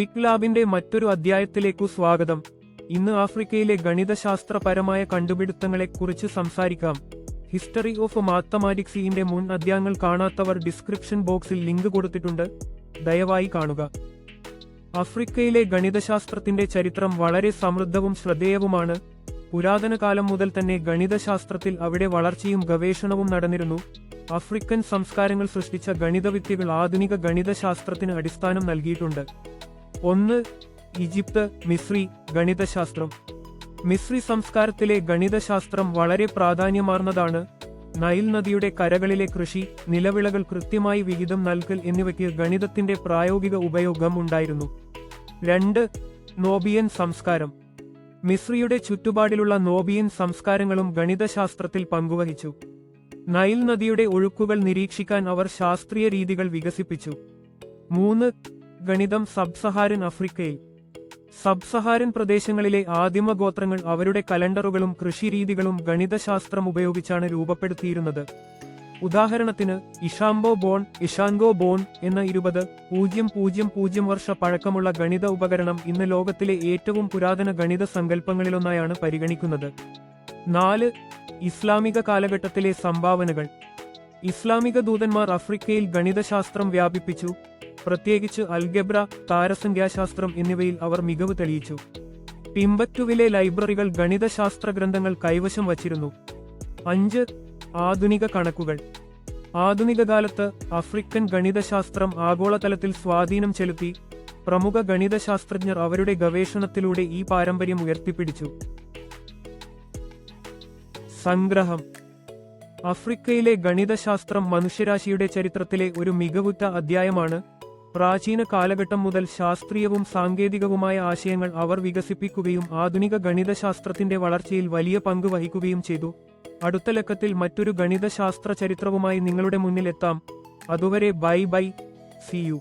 Quick ലാബിന്റെ മറ്റൊരു അധ്യായത്തിലേക്കു സ്വാഗതം. ഇന്ന് ആഫ്രിക്കയിലെ ഗണിതശാസ്ത്രപരമായ കണ്ടുപിടുത്തങ്ങളെക്കുറിച്ച് സംസാരിക്കാം. ഹിസ്റ്ററി ഓഫ് മാത്തമാറ്റിക്സിന്റെ മുൻ അധ്യായങ്ങൾ കാണാത്തവർ ഡിസ്ക്രിപ്ഷൻ ബോക്സിൽ ലിങ്ക് കൊടുത്തിട്ടുണ്ട്, ദയവായി കാണുക. ആഫ്രിക്കയിലെ ഗണിതശാസ്ത്രത്തിന്റെ ചരിത്രം വളരെ സമൃദ്ധവും ശ്രദ്ധേയവുമാണ്. പുരാതന കാലം മുതൽ തന്നെ ഗണിതശാസ്ത്രത്തിൽ അവിടെ വളർച്ചയും ഗവേഷണവും നടന്നിരുന്നു. ആഫ്രിക്കൻ സംസ്കാരങ്ങൾ സൃഷ്ടിച്ച ഗണിതവിദ്യകൾ ആധുനിക ഗണിതശാസ്ത്രത്തിന് അടിസ്ഥാനം നൽകിയിട്ടുണ്ട്. 1. ഈജിപ്ത്, മിസ്രി ഗണിതശാസ്ത്രം. മിസ്രി സംസ്കാരത്തിലെ ഗണിതശാസ്ത്രം വളരെ പ്രാധാന്യമാർന്നതാണ്. നൈൽ നദിയുടെ കരകളിലെ കൃഷി, നിലവിളകൾ കൃത്യമായി വിഹിതം നൽകൽ എന്നിവയ്ക്ക് ഗണിതത്തിന്റെ പ്രായോഗിക ഉപയോഗം ഉണ്ടായിരുന്നു. 2. നോബിയൻ സംസ്കാരം. മിസ്രിയുടെ ചുറ്റുപാടിലുള്ള നോബിയൻ സംസ്കാരങ്ങളും ഗണിതശാസ്ത്രത്തിൽ പങ്കുവഹിച്ചു. നൈൽ നദിയുടെ ഒഴുക്കുകൾ നിരീക്ഷിക്കാൻ അവർ ശാസ്ത്രീയ രീതികൾ വികസിപ്പിച്ചു. 3. ഗണിതം സബ്സഹാരൻ ആഫ്രിക്കയിൽ. സബ്സഹാരൻ പ്രദേശങ്ങളിലെ ആദിമ ഗോത്രങ്ങൾ അവരുടെ കലണ്ടറുകളും കൃഷിരീതികളും ഗണിതശാസ്ത്രം ഉപയോഗിച്ചാണ് രൂപപ്പെടുത്തിയിരുന്നത്. ഉദാഹരണത്തിന് ഇഷാൻഗോ ബോൺ എന്ന 20,000 വർഷ പഴക്കമുള്ള ഗണിത ഉപകരണം ഇന്ന് ലോകത്തിലെ ഏറ്റവും പുരാതന ഗണിത സങ്കല്പങ്ങളിലൊന്നായാണ് പരിഗണിക്കുന്നത്. 4. ഇസ്ലാമിക കാലഘട്ടത്തിലെ സംഭാവനകൾ. ഇസ്ലാമിക ദൂതന്മാർ ആഫ്രിക്കയിൽ ഗണിതശാസ്ത്രം വ്യാപിപ്പിച്ചു. പ്രത്യേകിച്ച് അൽഗബ്ര, താരസംഖ്യാശാസ്ത്രം എന്നിവയിൽ അവർ മികവ് തെളിയിച്ചു. ടിംബക്ടുവിലെ ലൈബ്രറികൾ ഗണിതശാസ്ത്ര ഗ്രന്ഥങ്ങൾ കൈവശം വച്ചിരുന്നു. 5. ആധുനിക കണക്കുകൾ. ആധുനിക കാലത്ത് ആഫ്രിക്കൻ ഗണിതശാസ്ത്രം ആഗോളതലത്തിൽ സ്വാധീനം ചെലുത്തി. പ്രമുഖ ഗണിതശാസ്ത്രജ്ഞർ അവരുടെ ഗവേഷണത്തിലൂടെ ഈ പാരമ്പര്യം ഉയർത്തിപ്പിടിച്ചു. സംഗ്രഹം. ആഫ്രിക്കയിലെ ഗണിതശാസ്ത്രം മനുഷ്യരാശിയുടെ ചരിത്രത്തിലെ ഒരു മികവുറ്റ അധ്യായമാണ്. പ്രാചീന കാലഘട്ടം മുതൽ ശാസ്ത്രീയവും സാങ്കേതികവുമായ ആശയങ്ങൾ അവർ വികസിപ്പിക്കുകയും ആധുനിക ഗണിതശാസ്ത്രത്തിന്റെ വളർച്ചയിൽ വലിയ പങ്ക് വഹിക്കുകയും ചെയ്തു. അടുത്ത ലക്കത്തിൽ മറ്റൊരു ഗണിതശാസ്ത്ര ചരിത്രവുമായി നിങ്ങളുടെ മുന്നിൽ എത്താം. അതുവരെ ബൈ. See you.